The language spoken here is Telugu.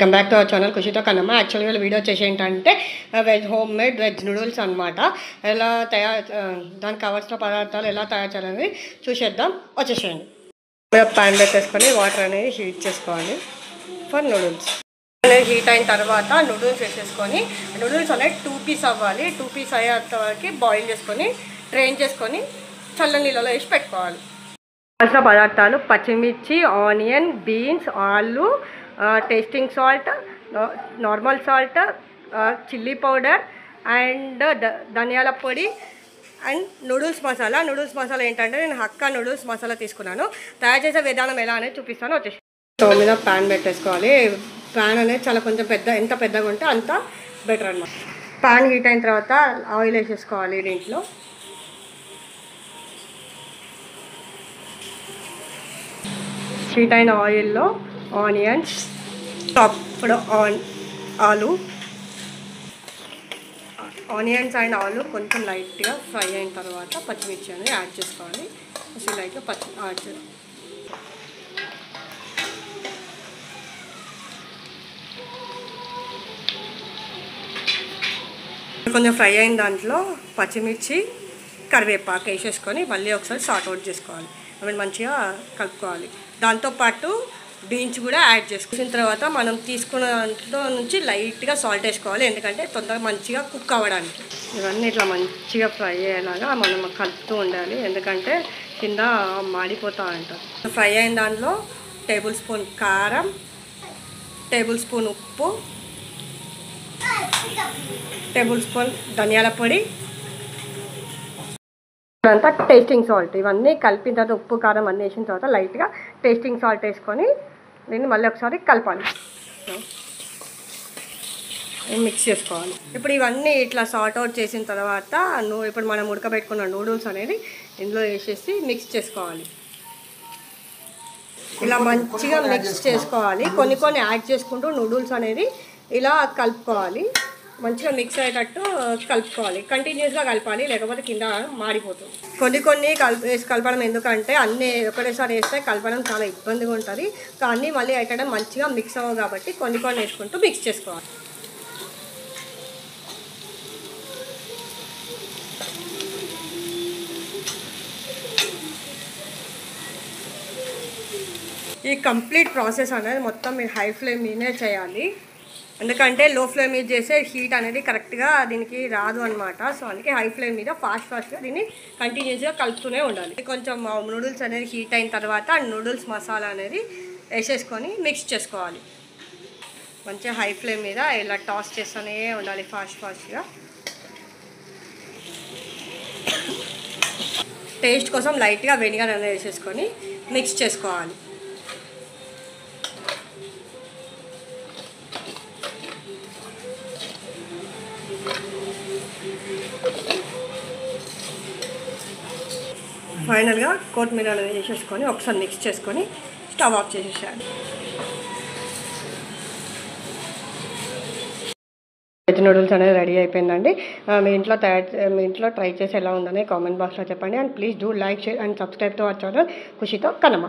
Come back to our channel ఖుషితో కన్నమ్మ. యాక్చువల్గా వీడియో వచ్చేసి ఏంటంటే హోమ్ మేడ్ వెజ్ నూడిల్స్ అనమాట. ఎలా దానికి కావాల్సిన పదార్థాలు ఎలా తయారు చేయాలని చూసేద్దాం, వచ్చేసేయండి. ప్యాన్ పెట్టేసుకొని వాటర్ అనేది హీట్ చేసుకోవాలి ఫర్ నూడిల్స్. అనేది హీట్ అయిన తర్వాత నూడిల్స్ వేసేసుకొని నూడిల్స్ అనేది 2 పీస్ అవ్వాలి. 2 పీస్ అయ్యేంత వరకు బాయిల్ చేసుకొని డ్రైన్ చేసుకొని చల్ల నీళ్ళలో వేసి పెట్టుకోవాలి. కావాల్సిన పదార్థాలు పచ్చిమిర్చి, ఆనియన్, బీన్స్, ఆలు, tasting salt, normal salt, chilli powder and ధనియాల పొడి and noodles masala. Noodles masala ఏంటంటే నేను హక్కా నూడిల్స్ మసాలా తీసుకున్నాను. తయారు చేసే విధానం ఎలా అనేది చూపిస్తాను, వచ్చేసి. స్టవ్ మీద ప్యాన్ పెట్టేసుకోవాలి. ప్యాన్ అనేది చాలా కొంచెం ఎంత పెద్దగా ఉంటే అంత బెటర్ అనమాట. ప్యాన్ హీట్ అయిన తర్వాత ఆయిల్ వేసేసుకోవాలి. దీంట్లో హీట్ అయిన ఆయిల్లో ఆనియన్స్, చాప్డ్ ఆనియన్స్ అండ్ ఆలు కొంచెం లైట్గా ఫ్రై అయిన తర్వాత పచ్చిమిర్చి అనేది యాడ్ చేసుకోవాలి. లైట్గా యాడ్ చేయాలి. కొంచెం ఫ్రై అయిన దాంట్లో పచ్చిమిర్చి, కరివేపాకు వేసేసుకొని మళ్ళీ ఒకసారి సార్ట్ అవుట్ చేసుకోవాలి. అవి మంచిగా కలుపుకోవాలి. దాంతోపాటు బీన్స్ కూడా యాడ్ చేసుకున్న తర్వాత మనం తీసుకున్న దాంట్లో నుంచి లైట్గా సాల్ట్ వేసుకోవాలి, ఎందుకంటే తొందరగా మంచిగా కుక్ అవ్వడానికి. ఇవన్నీ ఇట్లా మంచిగా ఫ్రై అయ్యేలాగా మనం కలుపుతూ ఉండాలి, ఎందుకంటే కింద మాడిపోతూ ఉంటారు. ఫ్రై అయిన దాంట్లో టేబుల్ స్పూన్ కారం, టేబుల్ స్పూన్ ఉప్పు, టేబుల్ స్పూన్ ధనియాల పొడి, అంతా టేస్టింగ్ సాల్ట్. ఇవన్నీ కలిపిన తర్వాత ఉప్పు కారం అన్నీ వేసిన తర్వాత లైట్గా టేస్టింగ్ సాల్ట్ వేసుకొని దీన్ని మళ్ళీ ఒకసారి కలపాలి, మిక్స్ చేసుకోవాలి. ఇప్పుడు ఇవన్నీ ఇట్లా సార్ట్ అవుట్ చేసిన తర్వాత ఇప్పుడు మనం ఉడకబెట్టుకున్న నూడిల్స్ అనేది ఇందులో వేసేసి మిక్స్ చేసుకోవాలి. ఇలా మంచిగా మిక్స్ చేసుకోవాలి. కొన్ని యాడ్ చేసుకుంటూ నూడిల్స్ అనేది ఇలా కలుపుకోవాలి. మంచిగా మిక్స్ అయ్యేటట్టు కలుపుకోవాలి, కంటిన్యూస్గా కలపాలి, లేకపోతే కింద మాడిపోతుంది. కొన్ని కలపడం ఎందుకంటే అన్నీ ఒకటేసారి వేస్తే కలపడం చాలా ఇబ్బందిగా ఉంటుంది. కానీ మళ్ళీ ఎక్కడం మంచిగా మిక్స్ అవ్వవు కాబట్టి కొన్ని వేసుకుంటూ మిక్స్ చేసుకోవాలి. ఈ కంప్లీట్ ప్రాసెస్ అనేది మొత్తం మీరు హై ఫ్లేమ్ మీదే చేయాలి, ఎందుకంటే లో ఫ్లేమ్ మీద చేసే హీట్ అనేది కరెక్ట్గా దీనికి రాదు అనమాట. సో అందుకే హై ఫ్లేమ్ మీద ఫాస్ట్గా దీన్ని కంటిన్యూస్గా కలుపుతూనే ఉండాలి. కొంచెం నూడిల్స్ అనేది హీట్ అయిన తర్వాత నూడిల్స్ మసాలా అనేది వేసేసుకొని మిక్స్ చేసుకోవాలి. మంచిగా హై ఫ్లేమ్ మీద ఇలా టాస్ చేస్తూనే ఉండాలి ఫాస్ట్గా. టేస్ట్ కోసం లైట్గా వెనిగర్ అనేది వేసేసుకొని మిక్స్ చేసుకోవాలి. ఫైనల్గా కొత్తిమీర అనేది వేసేసుకొని ఒకసారి మిక్స్ చేసుకొని స్టవ్ ఆఫ్ చేసేసాను. వెజ్ నూడిల్స్ అనేది రెడీ అయిపోయిందండి. మీ ఇంట్లో ట్రై చేసి ఎలా ఉందని కామెంట్ బాక్స్లో చెప్పండి. And please do like, share and subscribe to our channel ఖుషితో కన్నమ్మ.